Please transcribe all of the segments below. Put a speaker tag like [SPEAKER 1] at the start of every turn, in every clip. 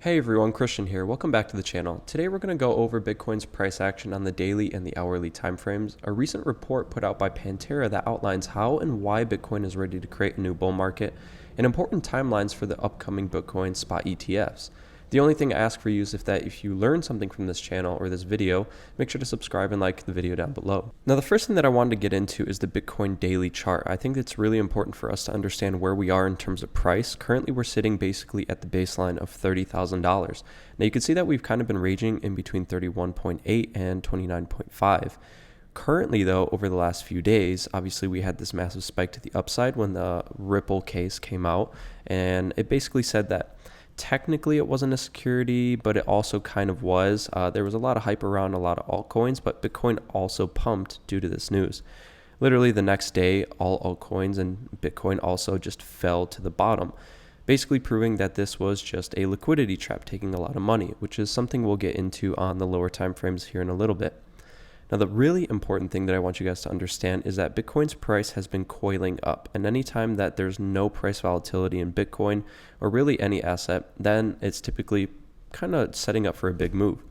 [SPEAKER 1] Hey everyone, Christian here. Welcome back to the channel. Today we're going to go over Bitcoin's price action on the daily and the hourly timeframes. A recent report put out by Pantera that outlines how and why Bitcoin is ready to create a new bull market and important timelines for the upcoming Bitcoin spot ETFs. The only thing I ask for you is if you learn something from this channel or this video, make sure to subscribe and like the video down below. Now, the first thing that I wanted to get into is the Bitcoin daily chart. I think it's really important for us to understand where we are in terms of price. Currently, we're sitting basically at the baseline of $30,000. Now, you can see that we've kind of been ranging in between 31.8 and 29.5. Currently, though, over the last few days, obviously we had this massive spike to the upside when the Ripple case came out, and it basically said that technically it wasn't a security, but it also kind of was. There was a lot of hype around a lot of altcoins, but Bitcoin also pumped due to this news. Literally the next day, all altcoins and Bitcoin also just fell to the bottom, basically proving that this was just a liquidity trap taking a lot of money, which is something we'll get into on the lower time frames here in a little bit. Now, the really important thing that I want you guys to understand is that Bitcoin's price has been coiling up. And anytime that there's no price volatility in Bitcoin or really any asset, then it's typically kind of setting up for a big move.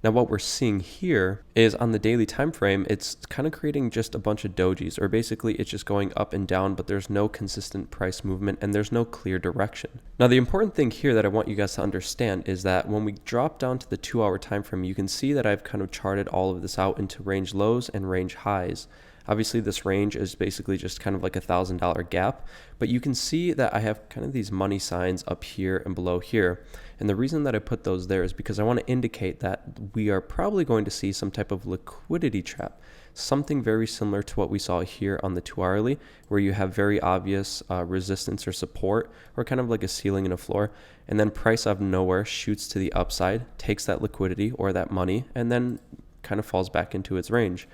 [SPEAKER 1] Now, what we're seeing here is on the daily time frame, it's kind of creating just a bunch of dojis, or basically it's just going up and down, but there's no consistent price movement and there's no clear direction. Now, the important thing here that I want you guys to understand is that when we drop down to the 2-hour time frame, you can see that I've kind of charted all of this out into range lows and range highs. Obviously, this range is basically just kind of like $1,000 gap, but you can see that I have kind of these money signs up here and below here. And the reason that I put those there is because I want to indicate that we are probably going to see some type of liquidity trap, something very similar to what we saw here on the 2-hourly, where you have very obvious resistance or support, or kind of like a ceiling and a floor, and then price out of nowhere shoots to the upside, takes that liquidity or that money, and then kind of falls back into its range.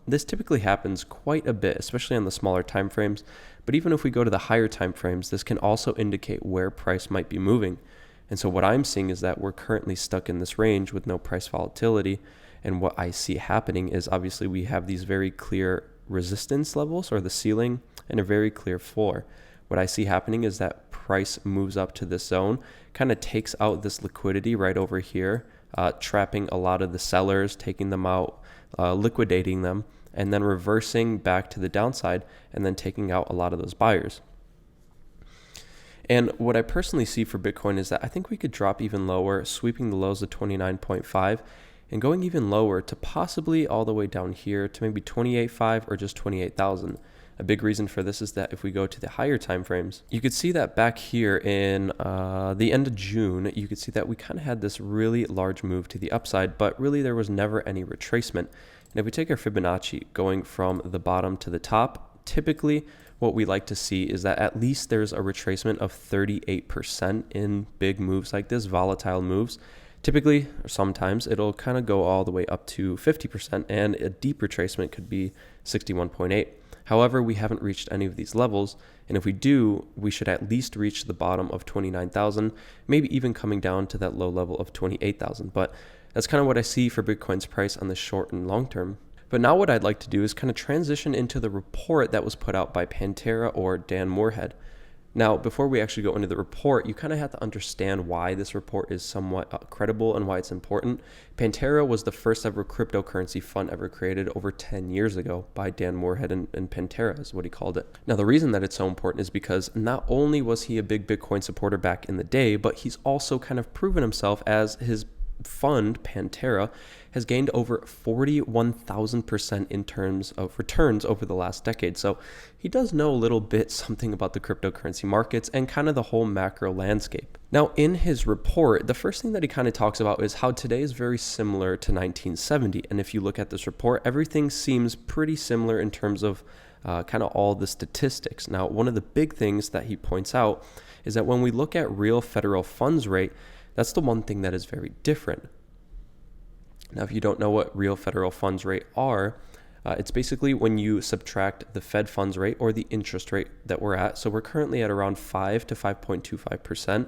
[SPEAKER 1] This typically happens quite a bit, especially on the smaller time frames, but even if we go to the higher time frames, this can also indicate where price might be moving. And so what I'm seeing is that we're currently stuck in this range with no price volatility. And what I see happening is obviously we have these very clear resistance levels, or the ceiling, and a very clear floor. What I see happening is that price moves up to this zone, kind of takes out this liquidity right over here, trapping a lot of the sellers, taking them out, liquidating them, and then reversing back to the downside and then taking out a lot of those buyers. And what I personally see for Bitcoin is that I think we could drop even lower, sweeping the lows of 29.5 and going even lower to possibly all the way down here to maybe 28.5 or just 28,000. A big reason for this is that if we go to the higher time frames, you could see that back here in the end of June, you could see that we kind of had this really large move to the upside, but really there was never any retracement. And if we take our Fibonacci going from the bottom to the top, typically what we like to see is that at least there's a retracement of 38% in big moves like this, volatile moves. Typically, or sometimes, it'll kind of go all the way up to 50%, and a deep retracement could be 61.8. However, we haven't reached any of these levels, and if we do, we should at least reach the bottom of 29,000, maybe even coming down to that low level of 28,000. But that's kind of what I see for Bitcoin's price on the short and long term. But now what I'd like to do is kind of transition into the report that was put out by Pantera or Dan Moorhead. Now, before we actually go into the report, you kind of have to understand why this report is somewhat credible and why it's important. Pantera was the first ever cryptocurrency fund ever created over 10 years ago by Dan Moorhead, and Pantera is what he called it. Now, the reason that it's so important is because not only was he a big Bitcoin supporter back in the day, but he's also kind of proven himself as his fund, Pantera, has gained over 41,000% in terms of returns over the last decade. So he does know a little bit something about the cryptocurrency markets and kind of the whole macro landscape. Now, in his report, the first thing that he kind of talks about is how today is very similar to 1970. And if you look at this report, everything seems pretty similar in terms of kind of all the statistics. Now, one of the big things that he points out is that when we look at real federal funds rate, that's the one thing that is very different. Now, if you don't know what real federal funds rate are, it's basically when you subtract the Fed funds rate or the interest rate that we're at. So we're currently at around 5 to 5.25%.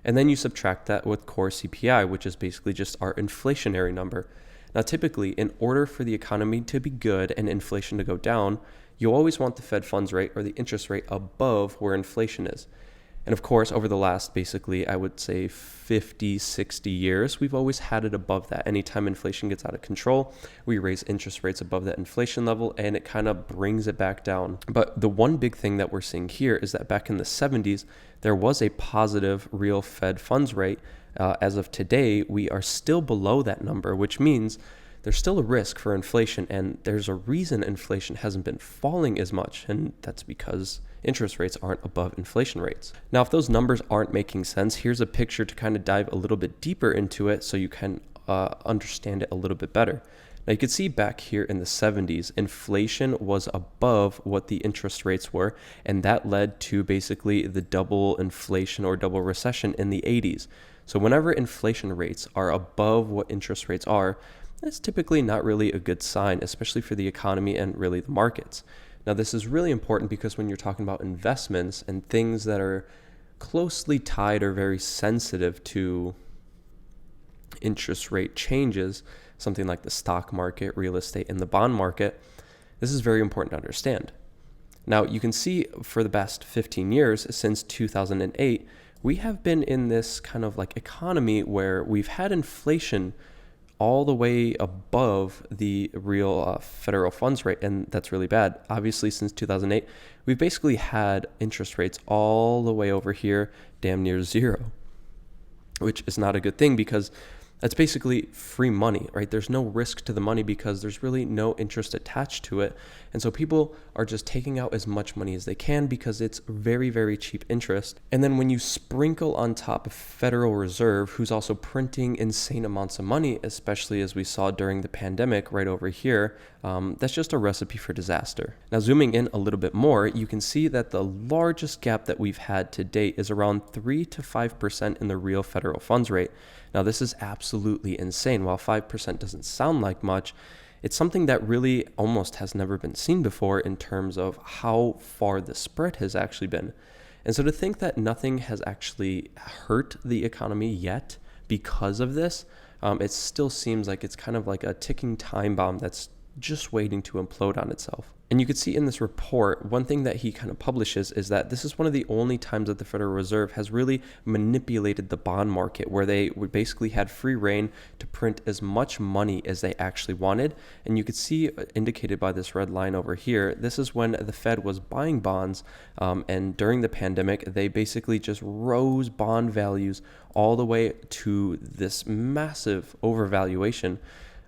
[SPEAKER 1] And then you subtract that with core CPI, which is basically just our inflationary number. Now, typically, in order for the economy to be good and inflation to go down, you always want the Fed funds rate or the interest rate above where inflation is. And of course, over the last, basically, I would say 50, 60 years, we've always had it above that. Anytime inflation gets out of control, we raise interest rates above that inflation level, and it kind of brings it back down. But the one big thing that we're seeing here is that back in the 70s, there was a positive real Fed funds rate. As of today, we are still below that number, which means there's still a risk for inflation, and there's a reason inflation hasn't been falling as much, and that's because interest rates aren't above inflation rates. Now, if those numbers aren't making sense, here's a picture to kind of dive a little bit deeper into it so you can understand it a little bit better. Now, you can see back here in the 70s, inflation was above what the interest rates were, and that led to basically the double inflation or double recession in the 80s. So whenever inflation rates are above what interest rates are, that's typically not really a good sign, especially for the economy and really the markets. Now, this is really important because when you're talking about investments and things that are closely tied or very sensitive to interest rate changes, something like the stock market, real estate, and the bond market, this is very important to understand. Now, you can see for the past 15 years, since 2008, we have been in this kind of like economy where we've had inflation all the way above the real federal funds rate, and that's really bad. Obviously, since 2008, we've basically had interest rates all the way over here, damn near zero, which is not a good thing because that's basically free money, right? There's no risk to the money because there's really no interest attached to it. And so people are just taking out as much money as they can because it's very, very cheap interest. And then when you sprinkle on top of Federal Reserve, who's also printing insane amounts of money, especially as we saw during the pandemic right over here, that's just a recipe for disaster. Now, zooming in a little bit more, you can see that the largest gap that we've had to date is around 3 to 5% in the real federal funds rate. Now, this is absolutely insane. While 5% doesn't sound like much, it's something that really almost has never been seen before in terms of how far the spread has actually been. And so to think that nothing has actually hurt the economy yet because of this, it still seems like it's kind of like a ticking time bomb that's just waiting to implode on itself. And you could see in this report, one thing that he kind of publishes is that this is one of the only times that the Federal Reserve has really manipulated the bond market, where they basically had free reign to print as much money as they actually wanted. And you could see indicated by this red line over here, this is when the Fed was buying bonds. And during the pandemic, they basically just rose bond values all the way to this massive overvaluation,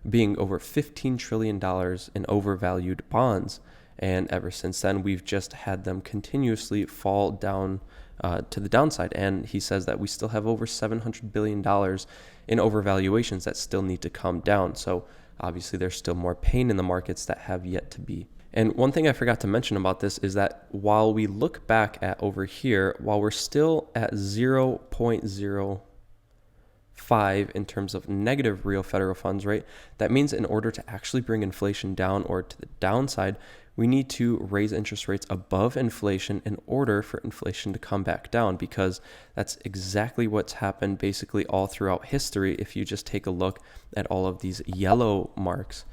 [SPEAKER 1] being over $15 trillion in overvalued bonds. And ever since then, we've just had them continuously fall down to the downside. And he says that we still have over $700 billion in overvaluations that still need to come down. So obviously, there's still more pain in the markets that have yet to be. And one thing I forgot to mention about this is that while we look back at over here, while we're still at 0.05 in terms of negative real federal funds rate, that means in order to actually bring inflation down or to the downside, we need to raise interest rates above inflation in order for inflation to come back down, because that's exactly what's happened basically all throughout history. If you just take a look at all of these yellow marks,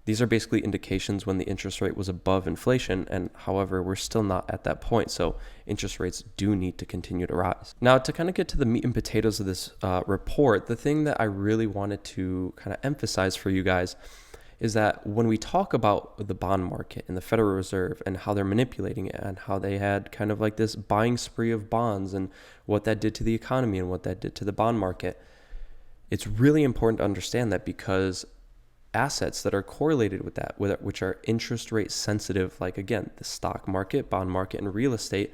[SPEAKER 1] these are basically indications when the interest rate was above inflation, and however, we're still not at that point, so interest rates do need to continue to rise. Now, to kind of get to the meat and potatoes of this report, the thing that I really wanted to kind of emphasize for you guys is that when we talk about the bond market and the Federal Reserve and how they're manipulating it and how they had kind of like this buying spree of bonds and what that did to the economy and what that did to the bond market, it's really important to understand that, because assets that are correlated with that, which are interest rate sensitive, like again, the stock market, bond market, and real estate,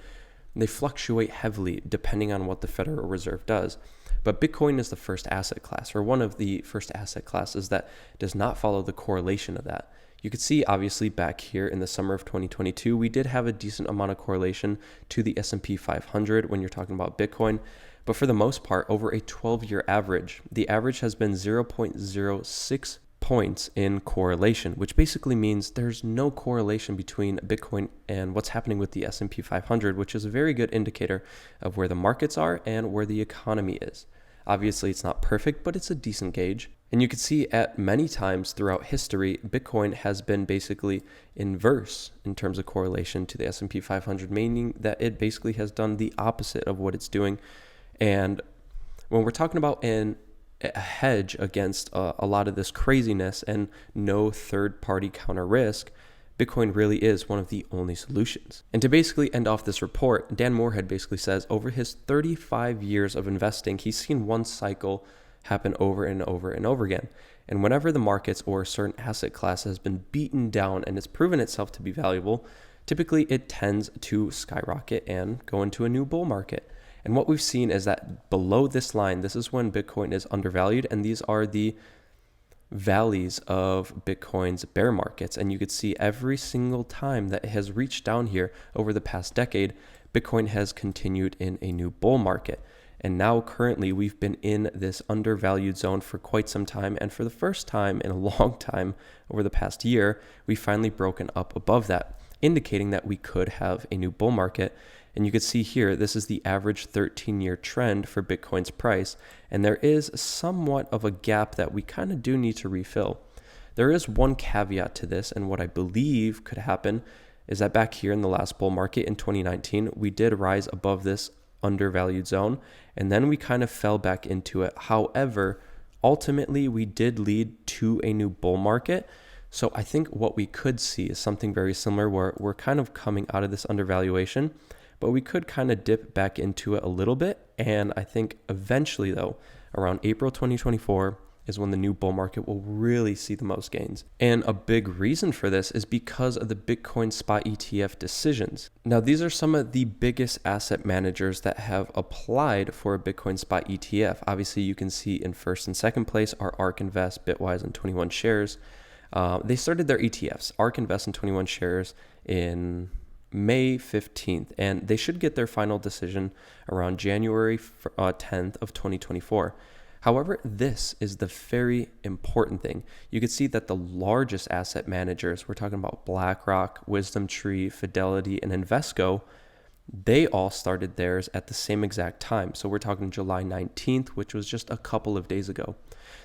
[SPEAKER 1] they fluctuate heavily depending on what the Federal Reserve does. But Bitcoin is the first asset class, or one of the first asset classes that does not follow the correlation of that. You could see obviously back here in the summer of 2022, we did have a decent amount of correlation to the S&P 500 when you're talking about Bitcoin. But for the most part, over a 12-year average, the average has been 0.06 points in correlation, which basically means there's no correlation between Bitcoin and what's happening with the S&P 500, which is a very good indicator of where the markets are and where the economy is. Obviously, it's not perfect, but it's a decent gauge. And you can see at many times throughout history, Bitcoin has been basically inverse in terms of correlation to the S&P 500, meaning that it basically has done the opposite of what it's doing. And when we're talking about a hedge against a lot of this craziness and no third-party counter risk, Bitcoin really is one of the only solutions. And to basically end off this report, Dan Morehead basically says over his 35 years of investing, he's seen one cycle happen over and over and over again. And whenever the markets or a certain asset class has been beaten down and it's proven itself to be valuable, typically it tends to skyrocket and go into a new bull market. And what we've seen is that below this line, this is when Bitcoin is undervalued, and these are the valleys of Bitcoin's bear markets. And you could see every single time that it has reached down here over the past decade, Bitcoin has continued in a new bull market. And now currently we've been in this undervalued zone for quite some time. And for the first time in a long time over the past year, we've finally broken up above that, indicating that we could have a new bull market. And you can see here, this is the average 13-year trend for Bitcoin's price. And there is somewhat of a gap that we kind of do need to refill. There is one caveat to this, and what I believe could happen is that back here in the last bull market in 2019, we did rise above this undervalued zone, and then we kind of fell back into it. However, ultimately, we did lead to a new bull market. So I think what we could see is something very similar where we're kind of coming out of this undervaluation, but we could kind of dip back into it a little bit. And I think eventually, though, around April 2024 is when the new bull market will really see the most gains. And a big reason for this is because of the Bitcoin spot ETF decisions. Now, these are some of the biggest asset managers that have applied for a Bitcoin spot ETF. Obviously, you can see in first and second place are ARK Invest, Bitwise, and 21 Shares. They started their ETFs, ARK Invest and 21 Shares, in May 15th, and they should get their final decision around January 10th of 2024. However, this is the very important thing. You can see that the largest asset managers, we're talking about BlackRock, WisdomTree, Fidelity, and Invesco, they all started theirs at the same exact time. So we're talking July 19th, which was just a couple of days ago.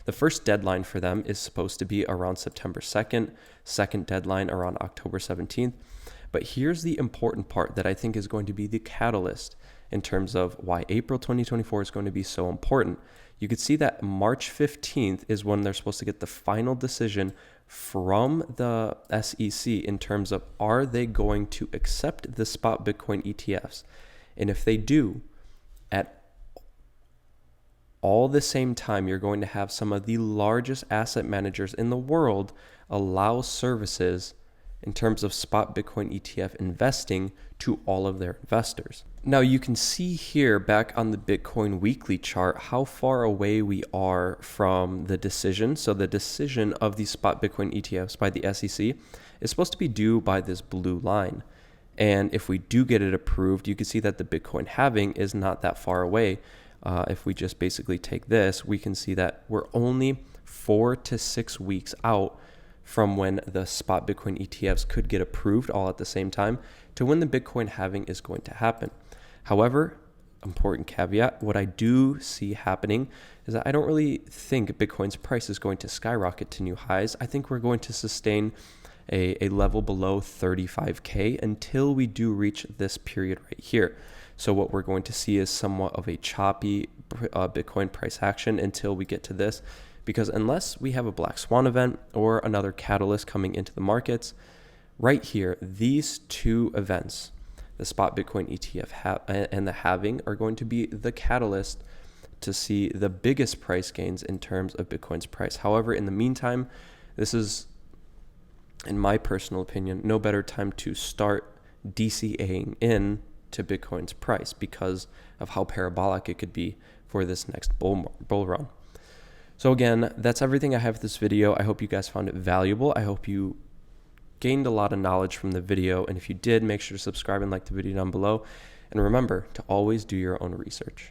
[SPEAKER 1] The first deadline for them is supposed to be around September 2nd, second deadline around October 17th. But here's the important part that I think is going to be the catalyst in terms of why April 2024 is going to be so important. You could see that March 15th is when they're supposed to get the final decision from the SEC in terms of are they going to accept the spot Bitcoin ETFs. And if they do, at all the same time, you're going to have some of the largest asset managers in the world allow services in terms of spot Bitcoin ETF investing to all of their investors. Now you can see here back on the Bitcoin weekly chart how far away we are from the decision. So the decision of the spot Bitcoin ETFs by the SEC is supposed to be due by this blue line. And if we do get it approved, you can see that the Bitcoin halving is not that far away. If we just basically take this, we can see that we're only 4 to 6 weeks out from when the spot Bitcoin ETFs could get approved all at the same time to when the Bitcoin halving is going to happen. However, important caveat, what I do see happening is that I don't really think Bitcoin's price is going to skyrocket to new highs. I think we're going to sustain a level below 35K until we do reach this period right here. So what we're going to see is somewhat of a choppy Bitcoin price action until we get to this. Because unless we have a black swan event or another catalyst coming into the markets, right here, these two events, the spot Bitcoin ETF and the halving, are going to be the catalyst to see the biggest price gains in terms of Bitcoin's price. However, in the meantime, this is, in my personal opinion, no better time to start DCAing in to Bitcoin's price because of how parabolic it could be for this next bull run. So again, that's everything I have for this video. I hope you guys found it valuable. I hope you gained a lot of knowledge from the video. And if you did, make sure to subscribe and like the video down below. And remember to always do your own research.